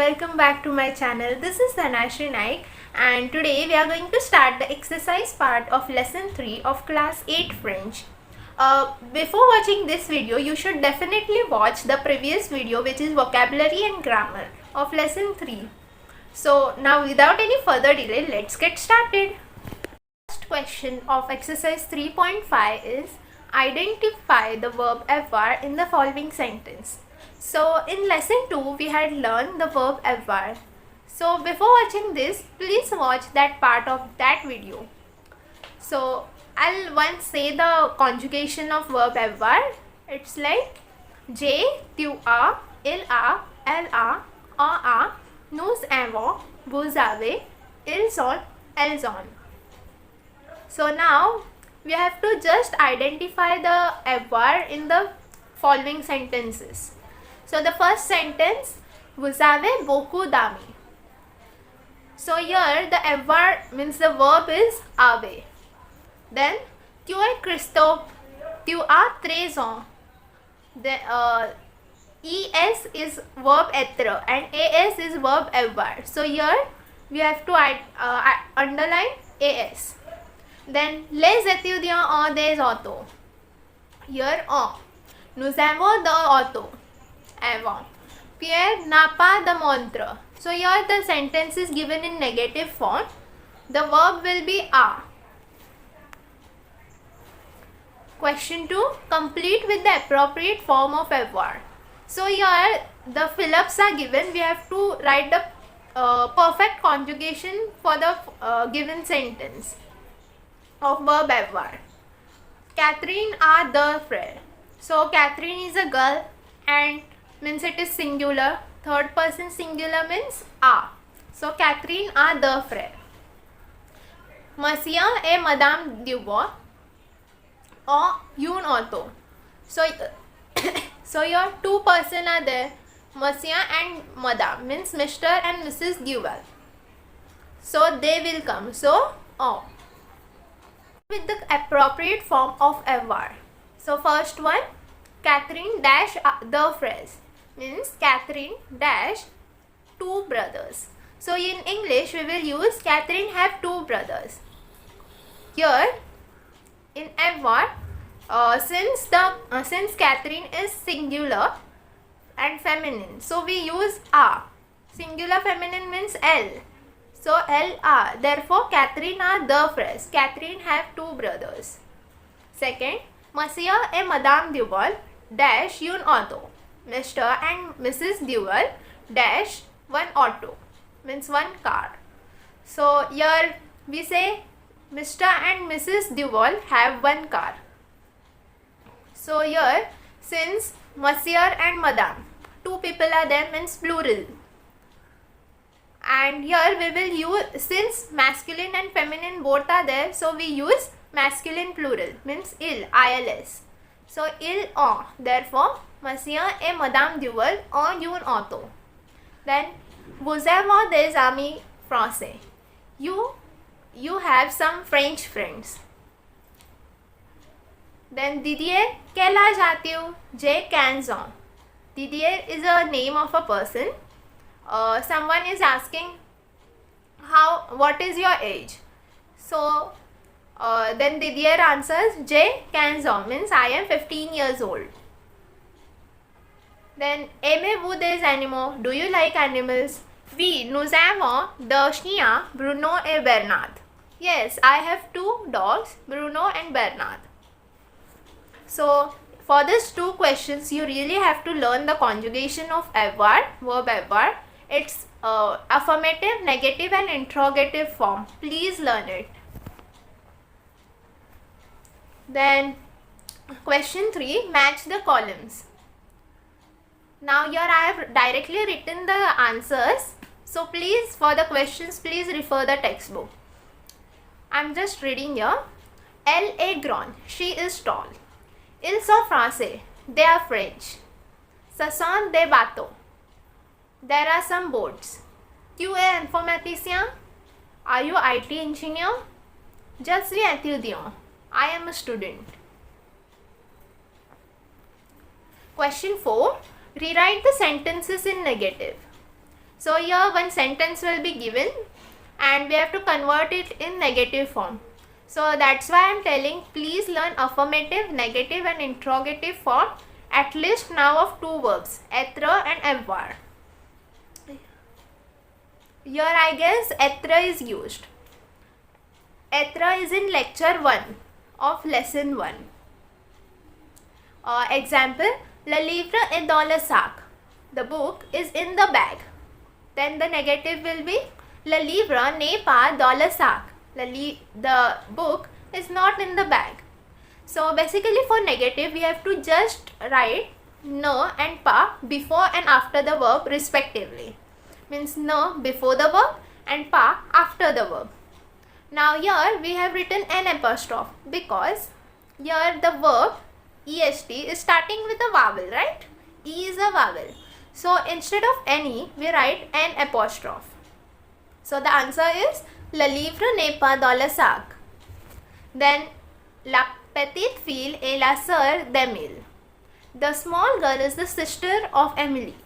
welcome back to my channel. This is Dhanashri Naik and today we are going to start the exercise part of lesson 3 of class 8 French. Before watching this video, you should definitely watch the previous video, which is vocabulary and grammar of lesson 3. So now without any further delay, let's get started. First question of exercise 3.5 is identify the verb avoir in the following sentence. So in lesson 2 we had learned the verb avoir. So before watching this, please watch that part of that video. So I'll once say the conjugation of verb avoir. It's like j'ai, tu as, il a, elle a, on a, nous avons, vous avez, ils ont, elles ont. So now we have to just identify the avoir in the following sentences. So the first sentence, vous avez beaucoup d'amis. So here the avoir means the verb is avoir. Then tu es Christophe, tu as 13 ans. The es is verb être and as is verb avoir. So here we have to underline as. Then les étudiants ont des autos. Here ont. Nous avons the auto. Avant. Pierre n'a pas de montre. So here the sentence is given in negative form. The verb will be a. Question 2. Complete with the appropriate form of avoir. So here the fill-ups are given. We have to write the perfect conjugation for the given sentence of verb avoir. Catherine a deux frères. So Catherine is a girl and means it is singular. Third person singular means a. So Catherine a deux frères. Monsieur et Madame Dupont ont une auto. So your two person are there. Monsieur and Madame means Mr. and Mrs. Duval. So they will come. So oh. With the appropriate form of avoir. So first one, Catherine dash the phrase means Catherine dash two brothers. So in English we will use Catherine have two brothers. Here in avoir, since Catherine is singular and feminine, so we use a. Singular feminine means L. So L a. Therefore Catherine a the phrase. Catherine have two brothers. Second, Monsieur et Madame Duval dash une auto. Mr. and Mrs. Duval dash one auto means one car. So here we say Mr. and Mrs. Duval have one car. So here since Monsieur and Madame, two people are there means plural. And here we will use, since masculine and feminine both are there, so we use masculine plural means ils. So ils ont. Therefore Monsieur et Madame Duval ont une auto. Then vous avez des amis français. You have some French friends. Then Didier, quel âge as-tu? J'ai 15 ans. Didier is a name of a person. Someone is asking what is your age? So then Didier answers j'ai 15 ans means I am 15 years old. Then aimez-vous des animaux? Do you like animals? Oui, nous avons deux chiens, Bruno et Bernard. Yes, I have two dogs, Bruno and Bernard. So for these two questions you really have to learn the conjugation of avoir, verb avoir. It's affirmative, negative and interrogative form. Please learn it. Then question 3, match the columns. Now here I have directly written the answers. So please, for the questions, please refer the textbook. I'm just reading here. Elle est grande. She is tall. Ils sont français. They are French. Ce sont des bateaux. There are some boats. Tu es informaticien? Are you IT engineer? Je suis étudiant. I am a student. Question 4. Rewrite the sentences in negative. So here one sentence will be given and we have to convert it in negative form. So that's why I am telling, please learn affirmative, negative and interrogative form at least now of two verbs, etre and avoir. Here I guess etre is used. Etre is in lecture 1 of lesson 1. Example, le livre est dans le sac. The book is in the bag. Then the negative will be le livre n'est pas dans le sac. The book is not in the bag. So basically for negative we have to just write ne and pas before and after the verb respectively. Means ne before the verb and pas after the verb. Now here we have written an apostrophe because here the verb est is starting with a vowel, right? E is a vowel. So instead of any we write an apostrophe. So the answer is le livre n'est pas dans le sac. Then la petite fille est la sœur d'Emile. The small girl is the sister of Emily.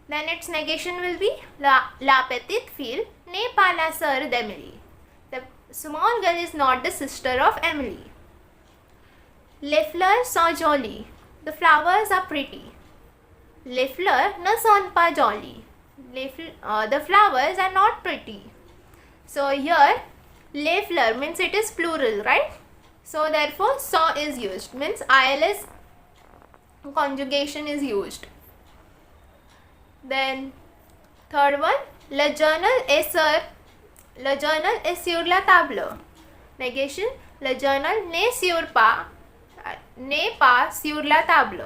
Then its negation will be la petite fille n'est pas la sœur d'Emily. The small girl is not the sister of Emily. Les fleurs sont jolies. The flowers are pretty. Les fleurs ne sont pas jolies. The flowers are not pretty. So here les fleurs means it is plural, right? So therefore sont is used, means ILS conjugation is used. Then third one, le journal est sur la table. Negation, le journal n'est pas sur la table.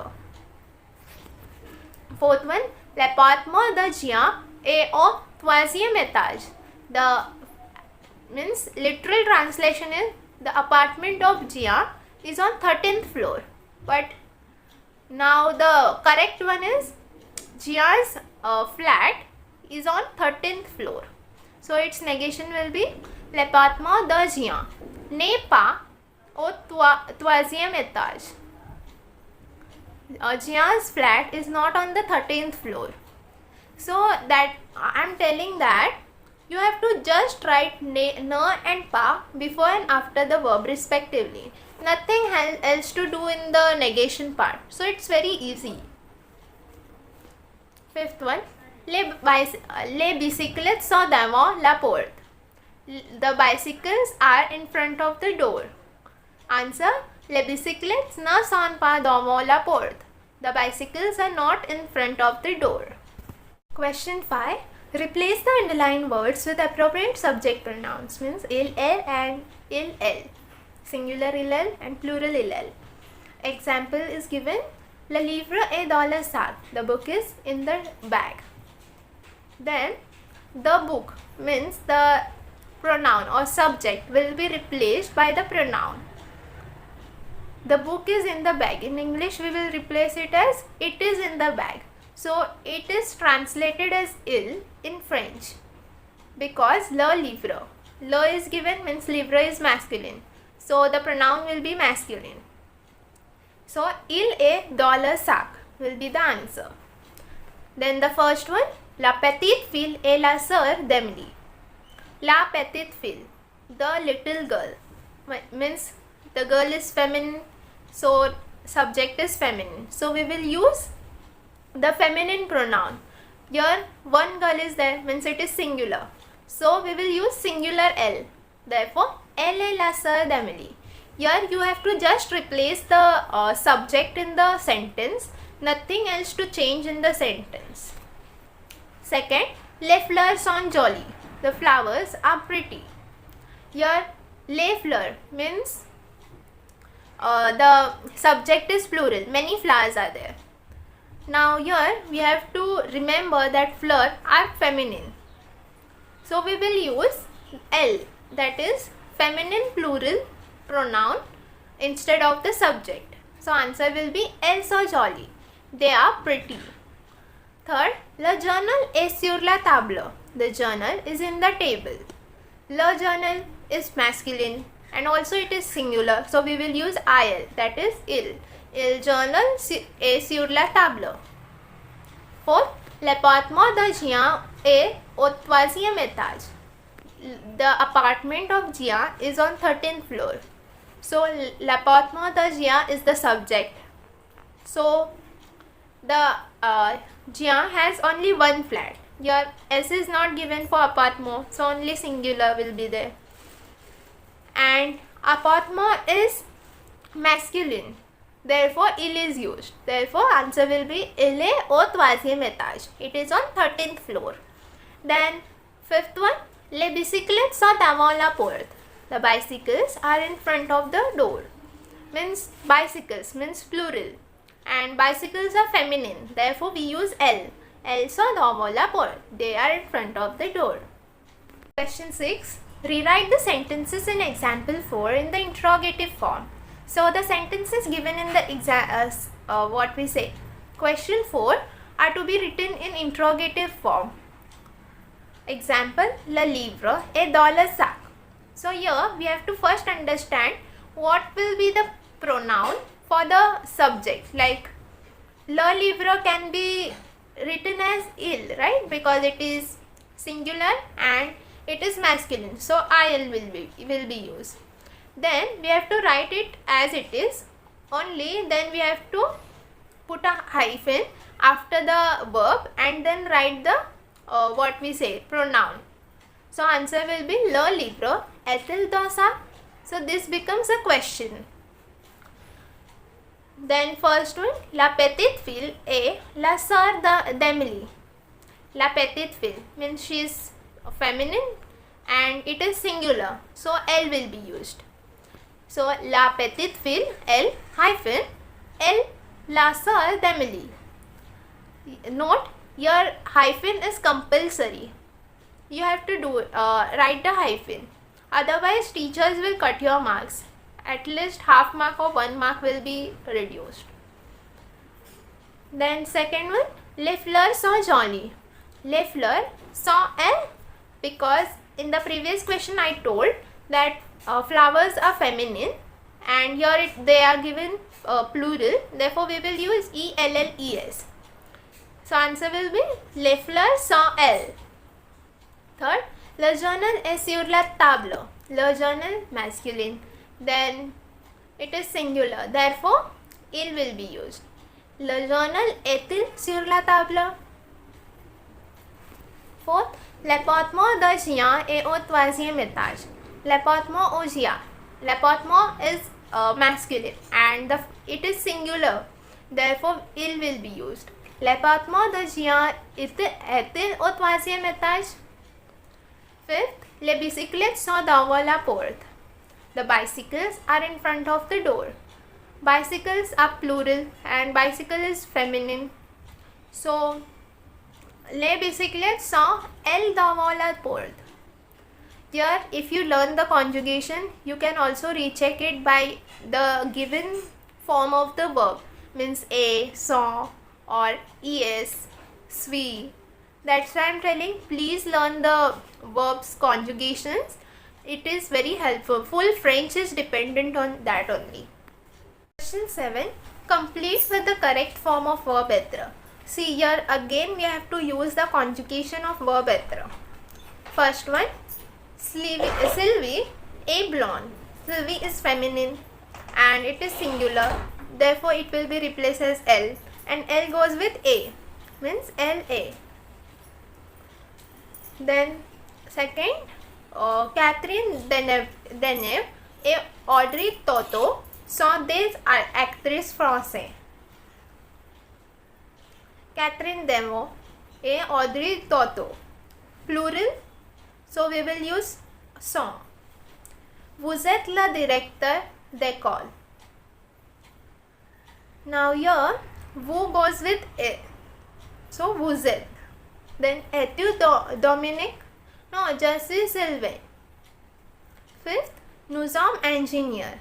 Fourth one, l'appartement de Jean est au troisième étage. The means literal translation is the apartment of Jean is on 13th floor. But now the correct one is Jean's flat is on 13th floor. So its negation will be l'appartement de Jean n'est pas au troisième étage. Jean's flat is not on the 13th floor. So that I am telling that you have to just write ne and pa before and after the verb respectively. Nothing else to do in the negation part. So it's very easy. Fifth one, les bicyclettes sont devant la porte. The bicycles are in front of the door. Answer, les bicyclettes ne sont pas devant la porte. The bicycles are not in front of the door. Question 5. Replace the underlined words with appropriate subject pronouns, means il, elle and il, elle. Singular il, elle and plural il, elle. Example is given, le livre est dans le sac. The book is in the bag. Then the book means the pronoun or subject will be replaced by the pronoun. The book is in the bag. In English we will replace it as it is in the bag. So it is translated as il in French because le livre. Le is given means livre is masculine. So the pronoun will be masculine. So il est dans le sac will be the answer. Then the first one, la petite fille est la sœur d'Emily. La petite fille, the little girl, means the girl is feminine, so subject is feminine. So we will use the feminine pronoun. Here one girl is there, means it is singular. So we will use singular elle. Therefore, elle est la sœur d'Emily. Here you have to just replace the subject in the sentence. Nothing else to change in the sentence. Second, les fleurs sont jolies. The flowers are pretty. Here les fleurs means the subject is plural. Many flowers are there. Now here we have to remember that fleurs are feminine. So we will use elle, that is feminine plural pronoun instead of the subject. So answer will be elles sont jolies. They are pretty. Third, le journal est sur la table. The journal is in the table. Le journal is masculine and also it is singular. So we will use il, that is il. Il journal est sur la table. Fourth, L'appartement de Jean est au troisième étage. The apartment of Jean is on 13th floor. So l'appartement de Jean is the subject. So the Jean has only one flat. Your S is not given for apartment, so only singular will be there. And apartment is masculine, therefore il is used. Therefore answer will be il est au troisième étage. It is on 13th floor. Then fifth one, les bicyclettes sont avant la porte. The bicycles are in front of the door. Means bicycles means plural, and bicycles are feminine, therefore we use L. Elles sont devant la porte. They are in front of the door. Question 6. Rewrite the sentences in example 4 in the interrogative form. So the sentences given in the question 4 are to be written in interrogative form. Example, le livre est dans le sac. So here we have to first understand what will be the pronoun for the subject. Like le livre can be written as il, right? Because it is singular and it is masculine. So il will be used. Then we have to write it as it is. Only then we have to put a hyphen after the verb and then write the pronoun. So answer will be le livre est-il dans ça? So this becomes a question. Then first one, la petite fille est la sœur d'Emily. La petite fille means she is feminine and it is singular, so elle will be used. So la petite fille, elle hyphen, elle la sœur d'Emily. Note, your hyphen is compulsory. You have to write the hyphen. Otherwise teachers will cut your marks. At least half mark or 1 mark will be reduced. Then second one, les fleurs sont jolies. Les fleurs sont elles, because in the previous question I told that flowers are feminine and here they are given plural, therefore we will use ELLES. So answer will be les fleurs sont elles. Third, le journal est sur la table. Le journal masculine, then it is singular, therefore il will be used. Le journal est-il sur la table? Fourth, l'appartement de Jean est au troisième étage. L'appartement au Jean. L'appartement is masculine and it is singular, therefore il will be used. L'appartement de Jean est-il au troisième étage? Fifth, les bicyclettes sont devant la porte. The bicycles are in front of the door. Bicycles are plural and bicycle is feminine. So, les bicyclettes sont elles devant la porte. Here, if you learn the conjugation, you can also recheck it by the given form of the verb. Means a, sont, or es, suis. That's why I am telling, please learn the verbs conjugations. It is very helpful. Full French is dependent on that only. Question 7. Complete with the correct form of verb être. See here again we have to use the conjugation of verb être. First one, Sylvie est blonde. Sylvie is feminine and it is singular. Therefore it will be replaced as L, and L goes with A. Means L-A. Then second, Catherine Deneuve et Audrey Tautou sont des actrices françaises. Catherine Deneuve et Audrey Tautou. Plural, so we will use sont. Vous êtes le directeur d'école. Now here, vous goes with a. So vous êtes. Then es-tu Dominique? No, je suis Sylvain. Fifth, nous sommes ingénieurs.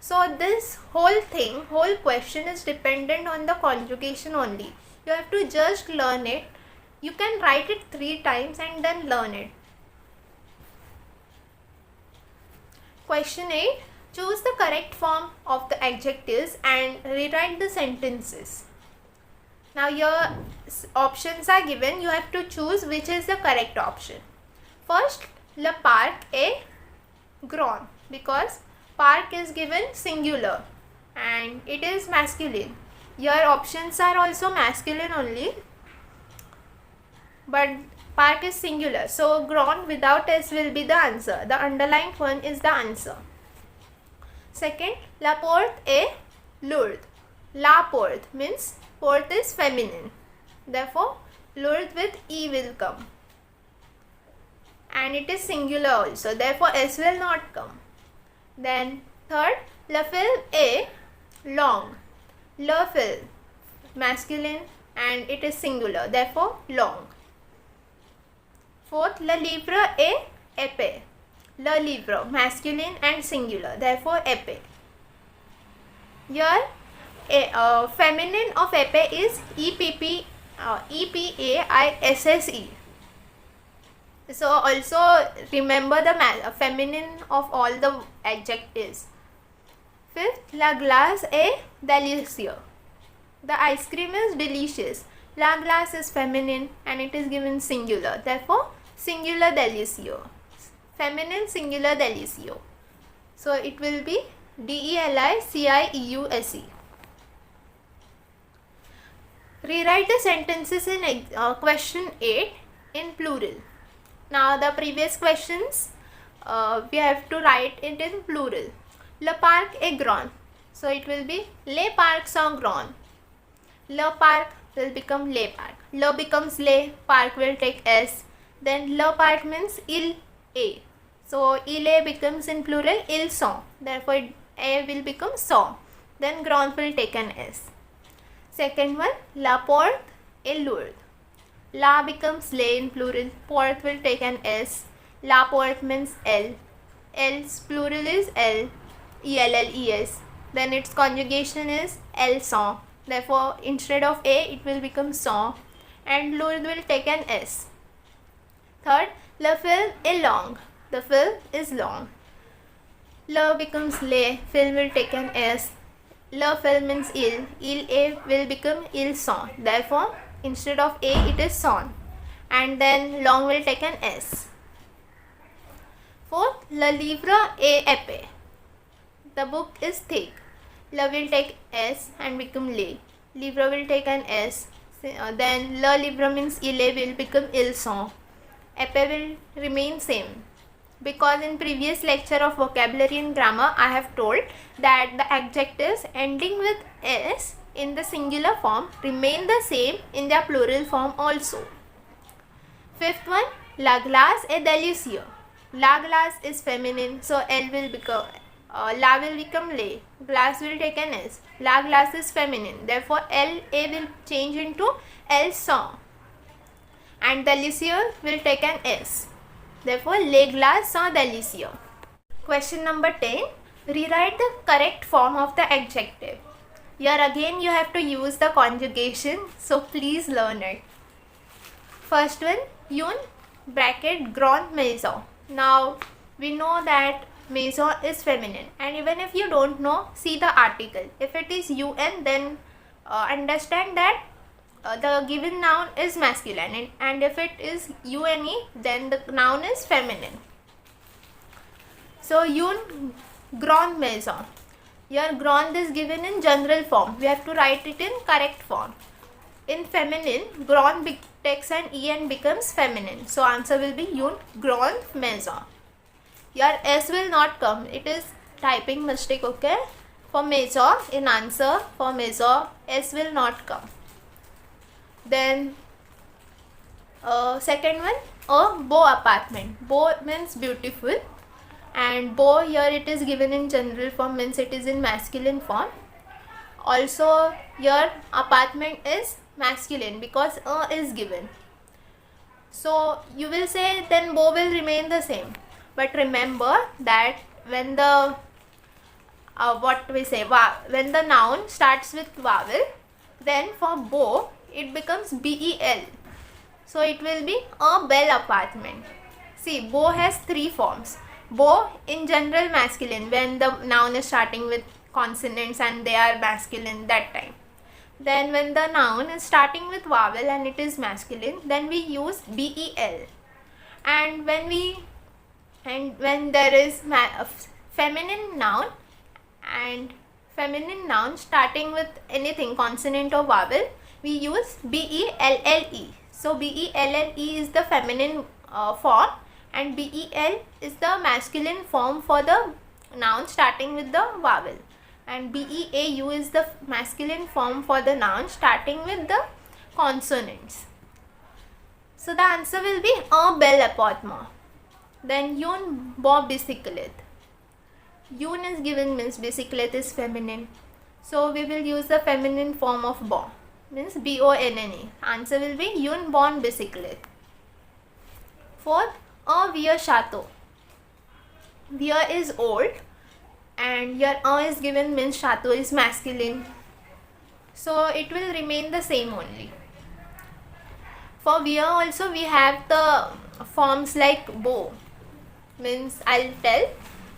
So this whole question is dependent on the conjugation only. You have to just learn it. You can write it 3 times and then learn it. Question 8. Choose the correct form of the adjectives and rewrite the sentences. Now your options are given, you have to choose which is the correct option. First, le parc est grand, because park is given singular and it is masculine. Your options are also masculine only, but park is singular, so grand without s will be the answer. The underlined one is the answer. Second, la porte est lourde. La porte means porte is feminine, therefore lourde with e will come, and it is singular also, therefore s will not come. Then third, le fil est long. Le fil masculine and it is singular, therefore long. Fourth, le livre est épais. Le livre masculine and singular, therefore épais. Here feminine of épais is EPAISSE. So also remember the feminine of all the adjectives. Fifth, la glace est délicieux. The ice cream is delicious. La glace is feminine and it is given singular, therefore singular délicieux. Feminine singular délicieux. So it will be DELICIEUSE. Rewrite the sentences in question 8 in plural. Now the previous questions we have to write it in plural. Le parc est grand. So it will be les parcs sont grands. Le parc will become les parcs. Le becomes les, parc will take s. Then le parc means il est. So il est becomes in plural ils sont. Therefore a will become sont. Then grand will take an s. Second one, la porte est lourde. La becomes les in plural. Porte will take an s. La porte means l. L's plural is l. ELLES. Then its conjugation is elles sont. Therefore instead of a it will become sont and lourde will take an s. Third, le fil est long. The fil is long. Le becomes les. Fil will take an s. Le fil means il. Il est will become ils sont. Therefore instead of a it is sont and then long will take an s. Fourth, le livre est épais. The book is thick. Le will take s and become les. Livre will take an s. Then le livre means il est will become ils sont. Épais will remain same. Because in previous lecture of vocabulary and grammar I have told that the adjectives ending with s in the singular form remain the same in their plural form also. Fifth one, la glace est délicieux. La glace is feminine, so L will become la will become les. Glass will take an s. La glace is feminine, therefore L a will change into elles sont and délicieux will take an s. Therefore les glaces sont délicieux. Question number 10. Rewrite the correct form of the adjective. Here again you have to use the conjugation, so please learn it. First one, une bracket grande maison. Now we know that maison is feminine, and even if you don't know, see the article. If it is un, then understand that the given noun is masculine, and if it is une, then the noun is feminine. So une grande maison. Here grande is given in general form. We have to write it in correct form. In feminine, grande takes an e and becomes feminine. So answer will be une grande maison. Here s will not come. It is typing mistake, okay? For maison, in answer for maison, s will not come. Then second one, a beau apartment. Beau means beautiful, and beau here it is given in general form, means it is in masculine form. Also here apartment is masculine because a is given. So you will say then beau will remain the same. But remember that when the when the noun starts with vowel, then for beau it becomes bel. So it will be a belle apartment. See, beau has three forms. Beau in general masculine when the noun is starting with consonants and they are masculine that time. Then when the noun is starting with vowel and it is masculine, then we use bel. And when there is a feminine noun starting with anything consonant or vowel, we use belle. So belle is the feminine form, and bel is the masculine form for the noun starting with the vowel, and beau is the masculine form for the noun starting with the consonants. So the answer will be a bel apotma. Then yun bo bicyclette. Yun is given, means bicyclette is feminine. So we will use the feminine form of bo, means bonna. Answer will be yun bon bicyclette. Fourth, a vieux chateau. Vieux is old, and your is given, means chateau is masculine. So it will remain the same only. For vieux also we have the forms like beau, means I'll tell.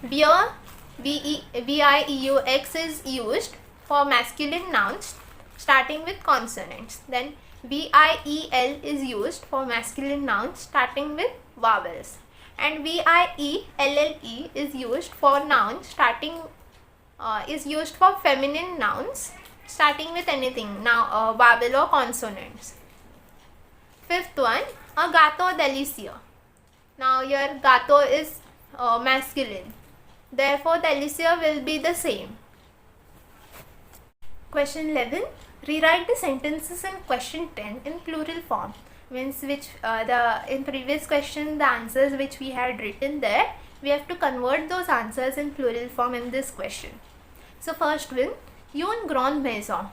Vieux, vieux is used for masculine nouns starting with consonants. Then viel is used for masculine nouns starting with vowels, and ville is used for nouns starting is used for feminine nouns starting with anything now vowel or consonants. Fifth one, a gâteau délicieux. Now your gâteau is masculine, therefore délicieux will be the same. Question 11. Rewrite the sentences in question 10 in plural form. Means which in previous question the answers which we had written there, we have to convert those answers in plural form in this question. So first one, une grande maison.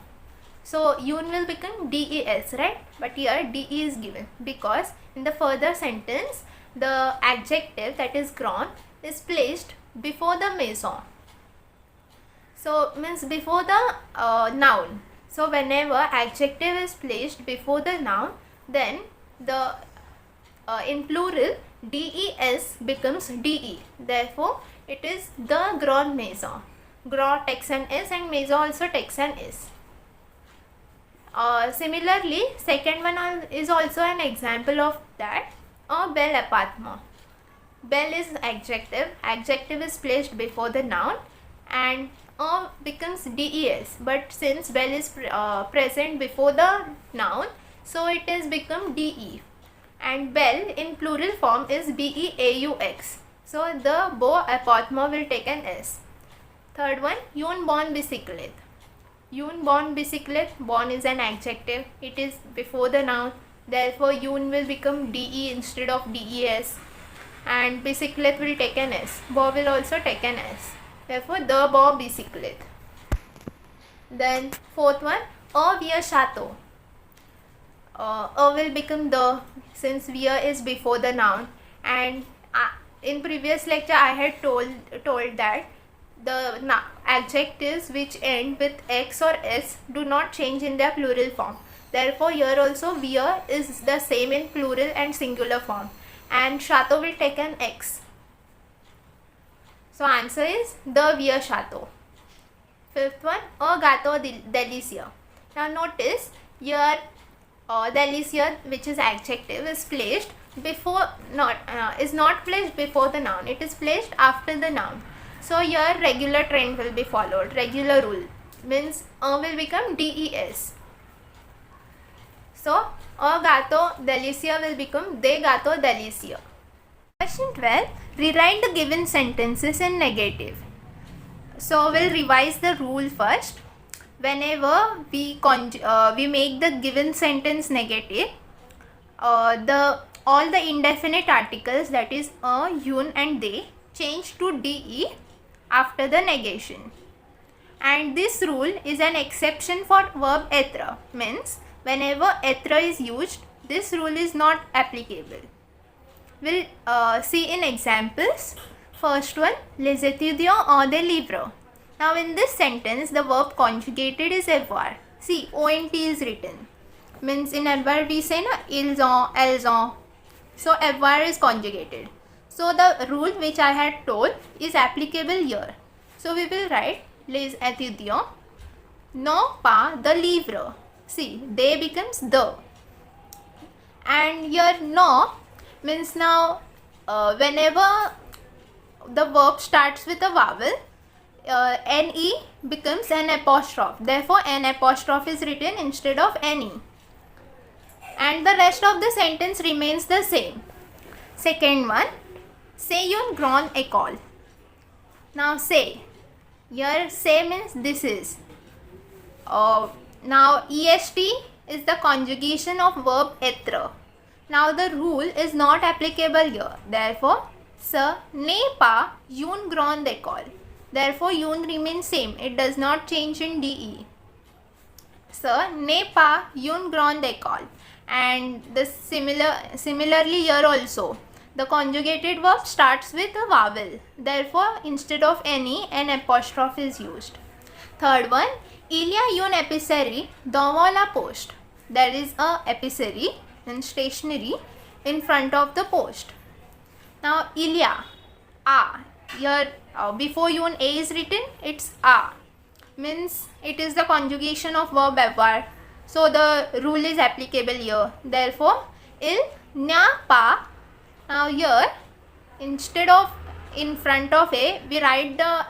So une will become des, right? But here de is given because in the further sentence the adjective, that is grande, is placed before the maison. So means before the noun. So whenever adjective is placed before the noun, then the in plural des becomes de. Therefore it is the grande maison. Grand takes an s and maison also takes an s. Similarly, second one is also an example of that. A bel appartement. Bel is adjective. Adjective is placed before the noun and becomes des. But since bel is present before the noun, so it is become de. And bel in plural form is beaux. So the beau appartement will take an s. Third one, une bonne bicyclette. Une bonne bicyclette. Bonne is an adjective. It is before the noun. Therefore, une will become de instead of des. And bicyclette will take an s. Beau will also take an s. Therefore, the beau bicyclette. Then fourth one, a vieux chateau. A will become the, since vieux is before the noun. And in previous lecture, I had told that the adjectives which end with x or s do not change in their plural form. Therefore, here also vieux is the same in plural and singular form, and chateau will take an x. So answer is the vieux chateau. Fifth one, a gâteau délicieux. Now notice here délicieux, which is adjective, is placed before is not placed before the noun. It is placed after the noun. So here regular trend will be followed. Regular rule means will become des. So a gâteau délicieux will become des gâteaux délicieux. Question 12. Rewrite the given sentences in negative. So we'll revise the rule first. Whenever we make the given sentence negative, all the indefinite articles, that is a, une and they, change to de after the negation. And this rule is an exception for verb être. Means whenever être is used, this rule is not applicable. We'll see in examples. First one, les étudiants ont des livres. Now in this sentence, the verb conjugated is avoir. See, ont is written. Means in avoir we say na, ils ont, elles ont. So avoir is conjugated. So the rule which I had told is applicable here. So we will write les étudiants n'ont pas de livre. See, they becomes the. And your no means now whenever the verb starts with a vowel, ne becomes an apostrophe. Therefore, an apostrophe is written instead of ne. And the rest of the sentence remains the same. Second one, c'est une grande école. Now say, here say means this is. Now est is the conjugation of verb être. Now the rule is not applicable here. Therefore, ce n'est pas une grande école. Therefore, une remains same. It does not change in de. Ce n'est pas une grande école. And this similarly here also. The conjugated verb starts with a vowel. Therefore, instead of any, an apostrophe is used. Third one, il y a une épicerie devant la poste. There is a épicerie in stationery in front of the post. Now, il y a, here before une a is written, it's a. Means it is the conjugation of verb avoir. So, the rule is applicable here. Therefore, il n'y a pas. Now here, instead of in front of a, we write the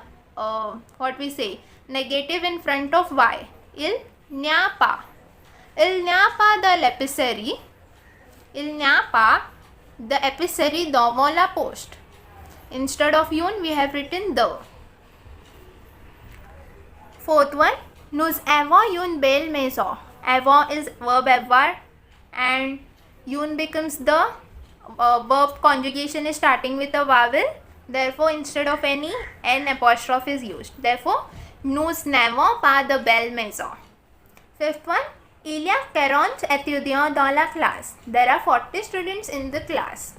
what we say, negative in front of y. Il n'y a pas. Il n'y a pas de l'épicerie. Il n'y a pas de épicerie devant la poste. Instead of une, we have written the. Fourth one, nous avons une belle maison. Avons is verb avoir and une becomes the verb conjugation is starting with a vowel. Therefore, instead of any, an apostrophe is used. Therefore, nous n'avons pas de belle maison. Fifth one, il y a 40 étudiants dans la classe. There are 40 students in the class.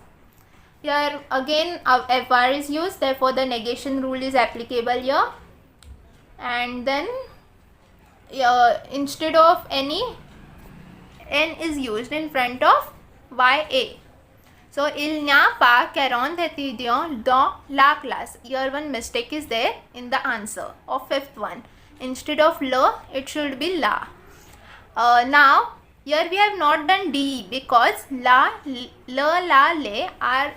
Here again, avoir is used. Therefore, the negation rule is applicable here. And then, instead of any, n is used in front of ya. So, il n'y a pas 40 étudiants dans la classe. Here one mistake is there in the answer of fifth one. Instead of le, it should be la. Now, here we have not done de because la, le are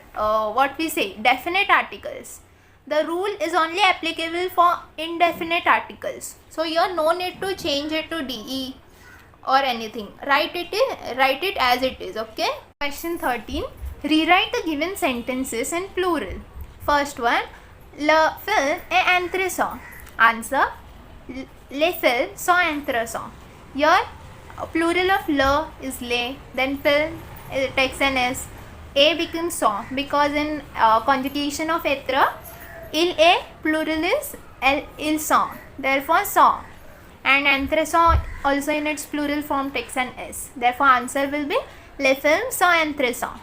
what we say, definite articles. The rule is only applicable for indefinite articles. So, here no need to change it to de or anything. Write it as it is. Okay. Question 13. Rewrite the given sentences in plural. First one, le film est intéressant. Answer, les films sont intéressants. Here, plural of le is les, then film takes an s. A becomes sont because in conjugation of être, il est, plural is ils sont. Therefore, sont. And intéressant also in its plural form takes an s. Therefore, answer will be les films sont intéressants.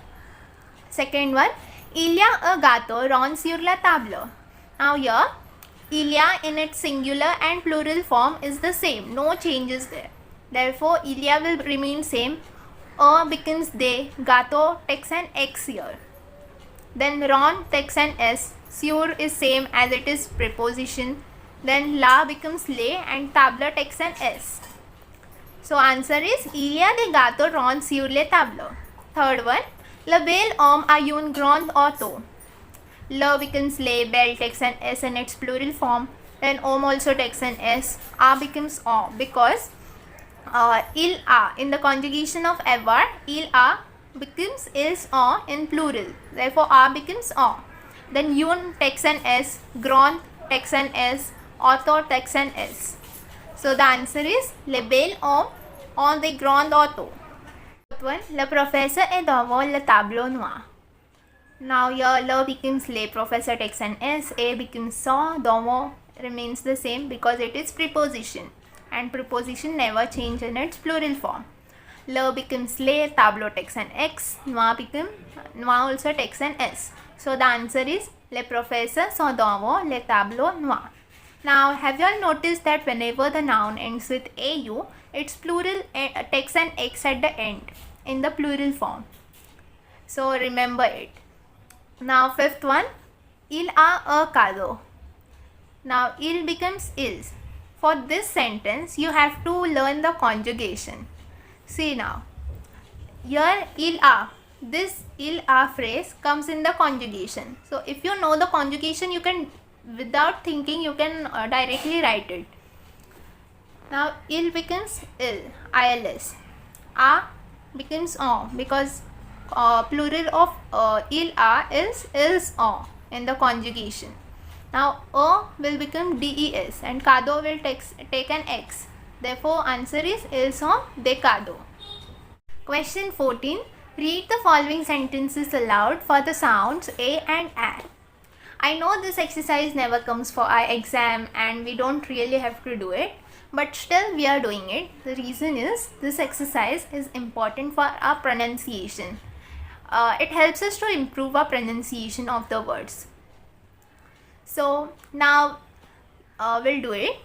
Second one, il y a un gâteau rond sur la table. Now here, il y a in its singular and plural form is the same. No changes there. Therefore, il y a will remain same. Un becomes they. Gâteau takes an x here. Then rond takes an s. Sur is same as it is preposition. Then la becomes les and table takes an s. So answer is il y a des gâteaux ronds sur les tables. Third one, le bel homme a une grande auto. Le becomes les, bel takes an s in its plural form. Then homme also takes an s. A becomes on because il a in the conjugation of avoir, il a becomes is on in plural. Therefore, a becomes on. Then une takes an s, grande takes an s, auto takes an s. So the answer is le bel homme on the grande auto. Fourth one, le professeur est devant le tableau noir. Now here le becomes le, professor takes an s, a becomes son, devant remains the same because it is preposition and preposition never change in its plural form. Le becomes le, tableau takes an x, noir also takes an s. So the answer is le professeur sont devant le tableau noir. Now, have you all noticed that whenever the noun ends with au, its plural takes an x at the end in the plural form. So, remember it. Now, fifth one, il a un cadeau. Now, il becomes ils. for this sentence you have to learn the conjugation. See now, here il a, this il a phrase comes in the conjugation. So if you know the conjugation, you can, without thinking, you can directly write it. Now il becomes il, ils. A becomes on, because plural of il a is ils on in the conjugation. Now a will become des and cado will take an x. Therefore answer is ils ont des cadeaux. Question 14. Read the following sentences aloud for the sounds a and a. I know this exercise never comes for our exam and we don't really have to do it, but still we are doing it. The reason is this exercise is important for our pronunciation. It helps us to improve our pronunciation of the words. So now we'll do it.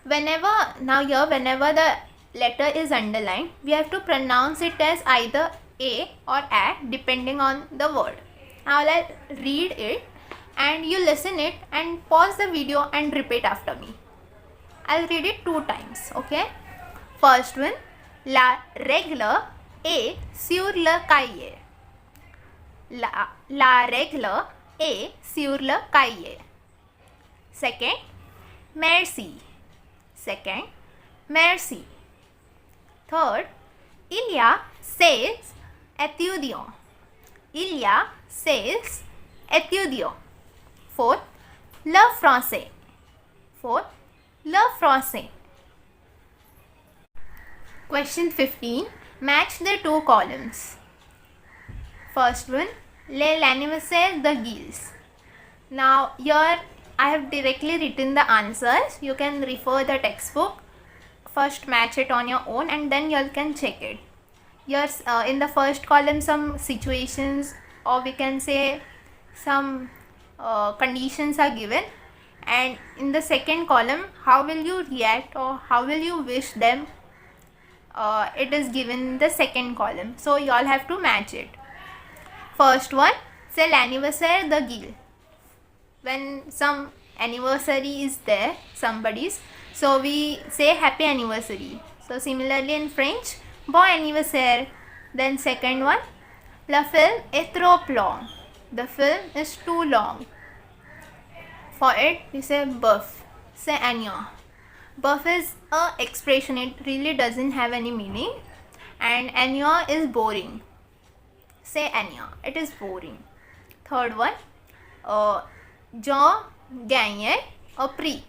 Whenever the letter is underlined, we have to pronounce it as either a or a depending on the word. Now let's read it and you listen it and pause the video and repeat after me. I'll read it 2 times, okay? First one, la règle est sur le cahier. La règle est sur le cahier. Second, merci. Second, merci. Third, il y a 6 étudiants. Il y a 6 étudiants. Fourth, le français. Fourth, le français. Question 15. Match the 2 columns. First one, l'anniversaire de Gilles. Now here I have directly written the answers. You can refer the textbook. First match it on your own and then you can check it. Here's in the first column some situations, or we can say some conditions are given, and in the second column how will you react or how will you wish them, it is given in the second column. So you all have to match it. First one, c'est l'anniversaire de Gilles. When some anniversary is there, somebody's, so we say happy anniversary. So similarly in French, bon anniversaire. Then second one, le film est trop long. The film is too long. For it we say boeuf. C'est agnon. Boeuf is a expression, it really doesn't have any meaning, and agnon is boring. Say agnon, it is boring. Third one, John gagne a prix.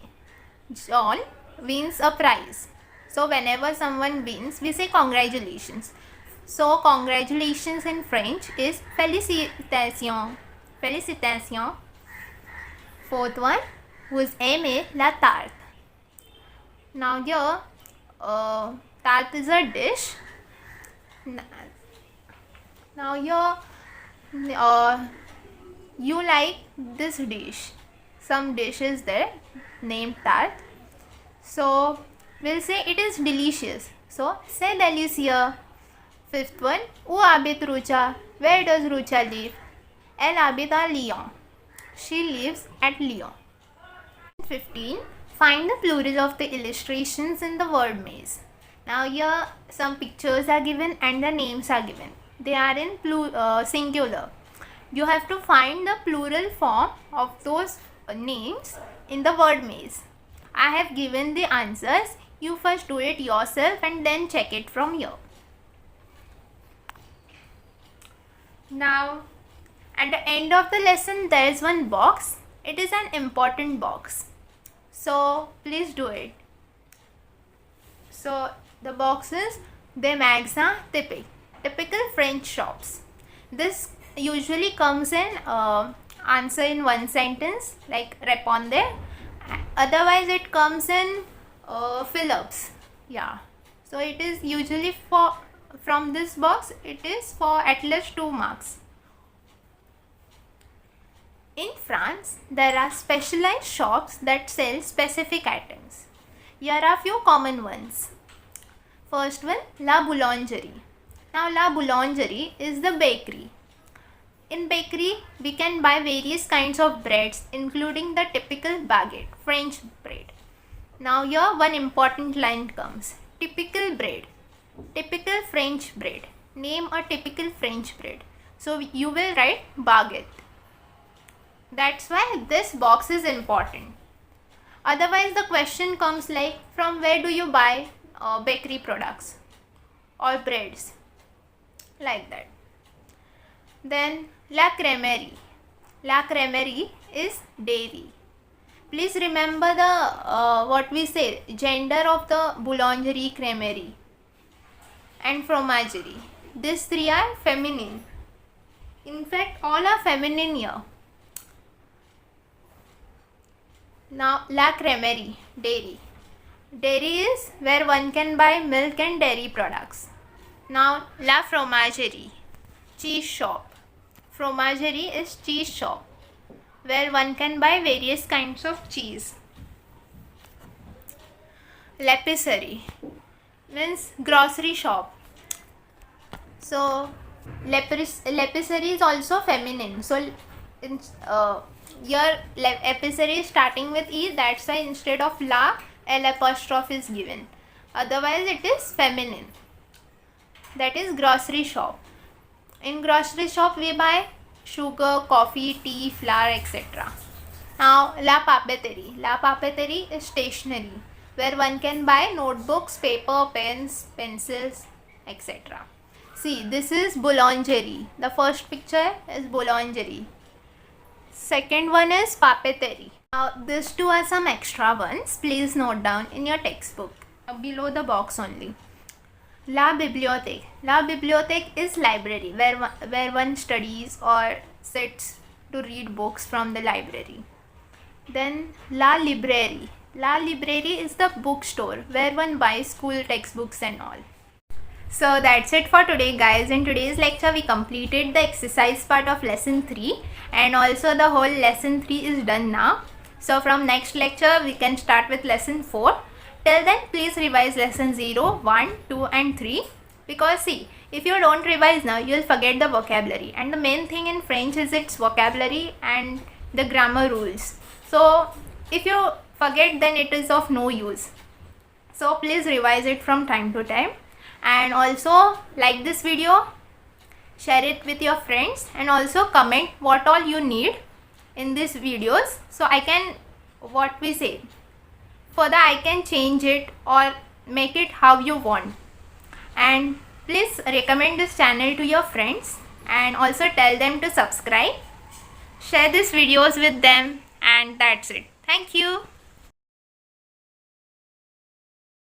John wins a prize. So whenever someone wins, we say congratulations. So congratulations in French is félicitations. Félicitations. Fourth one, vous aimez la tarte. Now here, tarte is a dish. Now here, you like this dish. Some dish is there named tarte. So we'll say it is delicious. So c'est délicieux. Fifth one, où habite Rucha? Where does Rucha live? Elle habite à Lyon. She lives at Lyon. 15. Find the plural of the illustrations in the word maze. Now here some pictures are given and the names are given. They are in singular. You have to find the plural form of those names in the word maze. I have given the answers. You first do it yourself and then check it from here. Now, at the end of the lesson, there is one box. It is an important box. So, please do it. So, the box is des magasins typiques. Typical French shops. This usually comes in answer in one sentence, like répondez. Otherwise, it comes in fill-ups. Yeah. So, it is usually from this box, it is for at least 2 marks. In France, there are specialized shops that sell specific items. Here are few common ones. First one, La Boulangerie. Now, La Boulangerie is the bakery. In bakery, we can buy various kinds of breads, including the typical baguette, French bread. Now here one important line comes. Typical bread. Typical French bread. Name a typical French bread. So you will write baguette. That's why this box is important. Otherwise the question comes like, from where do you buy bakery products or breads? Like that. Then la crèmerie. La crèmerie is dairy. Please remember the what we say, gender of the boulangerie, crèmerie and fromagerie. These three are feminine. In fact, all are feminine here. Now la crèmerie, dairy. Dairy is where one can buy milk and dairy products. Now la fromagerie, cheese shop. Fromagerie is cheese shop where one can buy various kinds of cheese. L'épicerie means grocery shop. So l'épicerie is also feminine. So your épicerie is starting with E, that's why instead of la, L apostrophe is given. Otherwise it is feminine. That is grocery shop. In grocery shop we buy sugar, coffee, tea, flour, etc. Now la papeterie. La papeterie is stationery where one can buy notebooks, paper, pens, pencils, etc. See, this is boulangerie. The first picture is boulangerie. Second one is papeterie. Now these two are some extra ones. Please note down in your textbook below the box only. La bibliothèque. La bibliothèque is library where one studies or sits to read books from the library. Then la librairie. La librairie is the bookstore where one buys school textbooks and all. So that's it for today guys. In today's lecture we completed the exercise part of lesson 3 and also the whole lesson 3 is done now. So from next lecture we can start with lesson 4. Till then please revise lesson 0, 1, 2 and 3 because see, if you don't revise now you will forget the vocabulary, and the main thing in French is its vocabulary and the grammar rules. So if you forget then it is of no use. So please revise it from time to time, and also like this video, share it with your friends, and also comment what all you need in these videos so I can, what we say, for that I can change it or make it how you want. And please recommend this channel to your friends and also tell them to subscribe. Share these videos with them, and that's it. Thank you.